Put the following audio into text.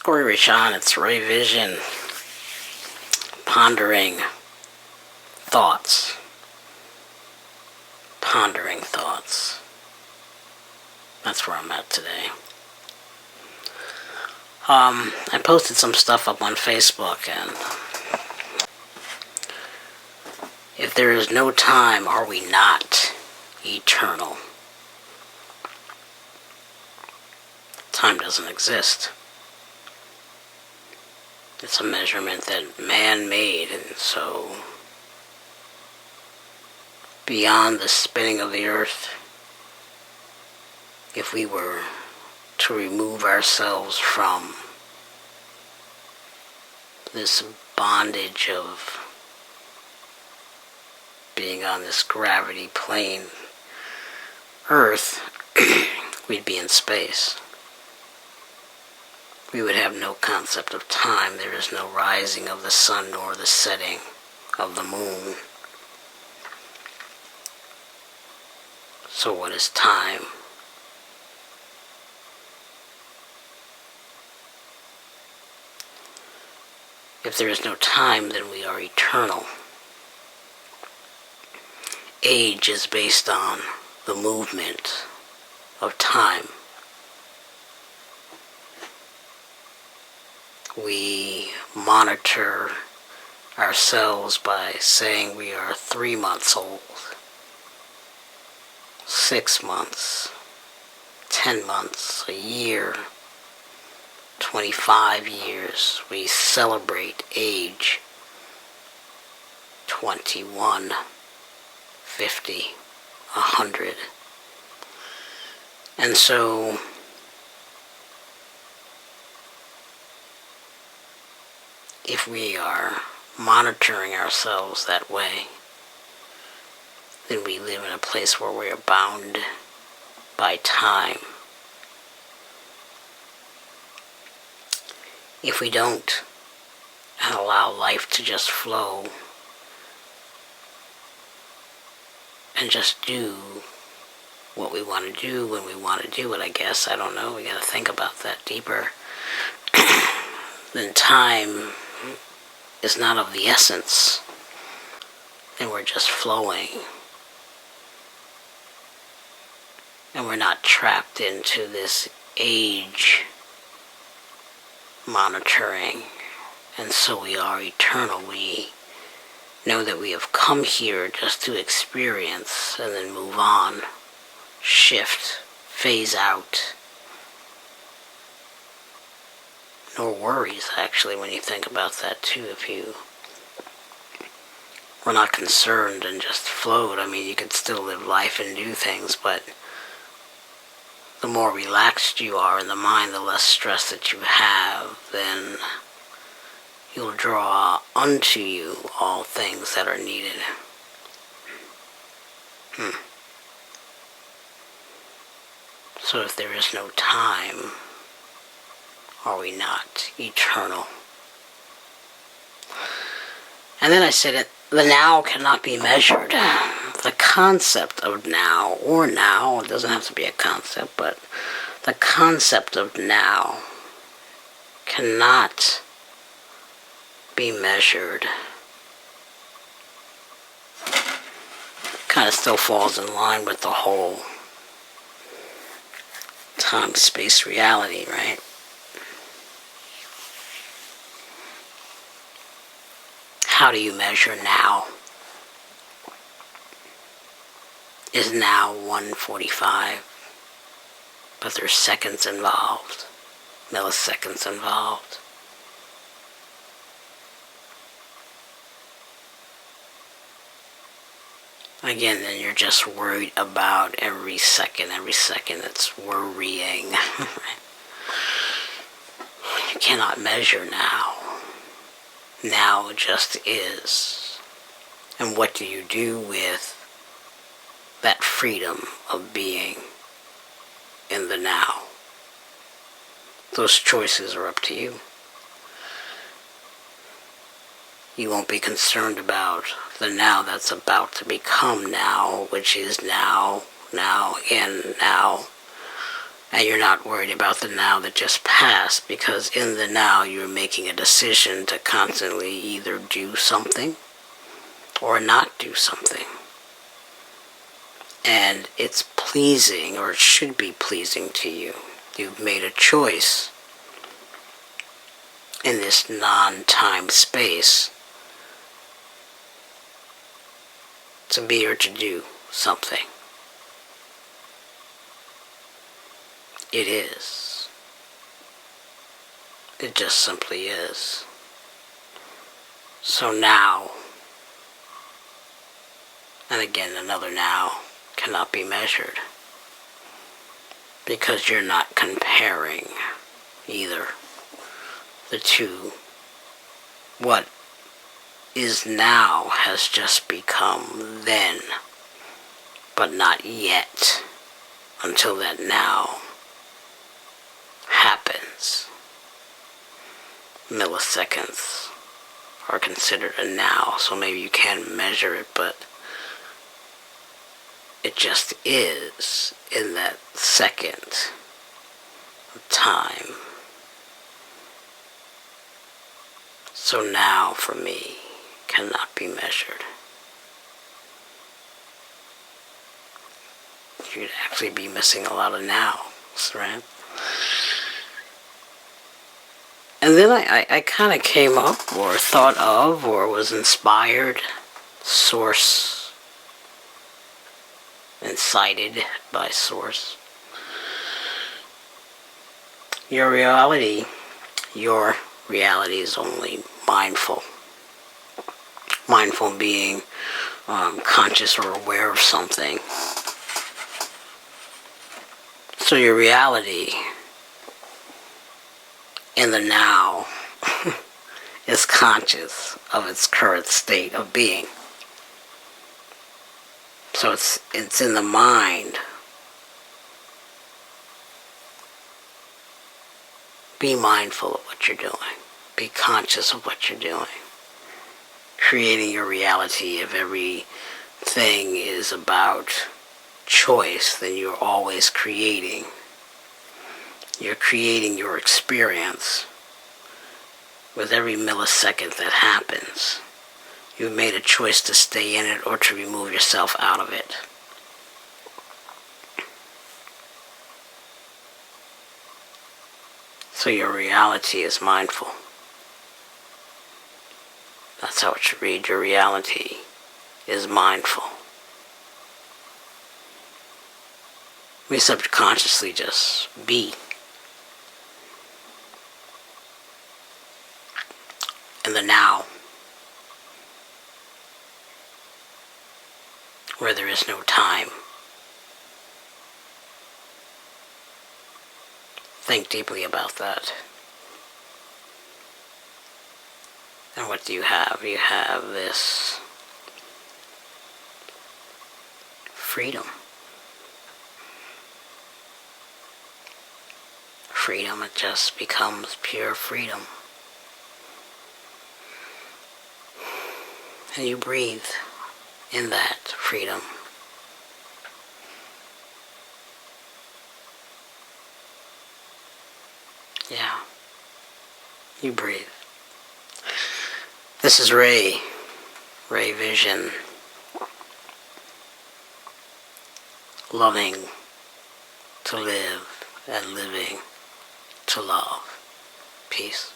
RaiVision, it's RaiVision. Pondering thoughts. Pondering thoughts. That's where I'm at today. I posted some stuff up on Facebook, and if there is no time, are we not eternal? Time doesn't exist. It's a measurement that man made, and so beyond the spinning of the earth, if we were to remove ourselves from this bondage of being on this gravity plane earth, we'd be in space. We would have no concept of time. There is no rising of the sun nor the setting of the moon. So what is time? If there is no time, then we are eternal. Age is based on the movement of time. We monitor ourselves by saying we are 3 months old, 6 months, 10 months, a year, 25 years. We celebrate age, 21, 50, 100. And so if we are monitoring ourselves that way, then we live in a place where we are bound by time. If we don't and allow life to just flow and just do what we want to do when we want to do it, I guess, I don't know, we gotta think about that deeper, then time is not of the essence, and we're just flowing, and we're not trapped into this age monitoring, and so we are eternal. We know that we have come here just to experience and then move on, shift, phase out. No worries, actually, when you think about that too. If you were not concerned and just flowed, I mean, you could still live life and do things, but the more relaxed you are in the mind, the less stress that you have, then you'll draw unto you all things that are needed. So if there is no time, are we not eternal? And then I said the now cannot be measured. The concept of now, or now, it doesn't have to be a concept, but the concept of now cannot be measured. Kind of still falls in line with the whole time-space reality, right? How do you measure now? Is now 1:45, but there's seconds involved, milliseconds involved. Again, then you're just worried about every second it's worrying. You cannot measure now. Now just is. And what do you do with that freedom of being in the now? Those choices are up to you. You won't be concerned about the now that's about to become now, which is now, now, and now. And you're not worried about the now that just passed, because in the now you're making a decision to constantly either do something or not do something. And it's pleasing, or it should be pleasing to you. You've made a choice in this non-time space to be or to do something. It is. It just simply is. So now, and again another now, cannot be measured, because you're not comparing either the two. What is now has just become then, but not yet, until that now happens. Milliseconds are considered a now, so maybe you can't measure it, but it just is in that second of time. So now for me cannot be measured. You'd actually be missing a lot of nows, right? And then I kind of came up, or thought of, or was inspired, source, incited by source. Your reality is only mindful. Mindful being conscious or aware of something. So your reality in the now is conscious of its current state of being. So it's in the mind. Be mindful of what you're doing. Be conscious of what you're doing. Creating your reality. If everything is about choice, then you're always creating. You're creating your experience with every millisecond that happens. You've made a choice to stay in it or to remove yourself out of it. So your reality is mindful. That's how it should read. Your reality is mindful. We subconsciously just be. In the now, where there is no time. Think deeply about that. And what do you have? You have this freedom. Freedom, it just becomes pure freedom. And you breathe in that freedom. Yeah. You breathe. This is RaiVision. Loving to live and living to love. Peace.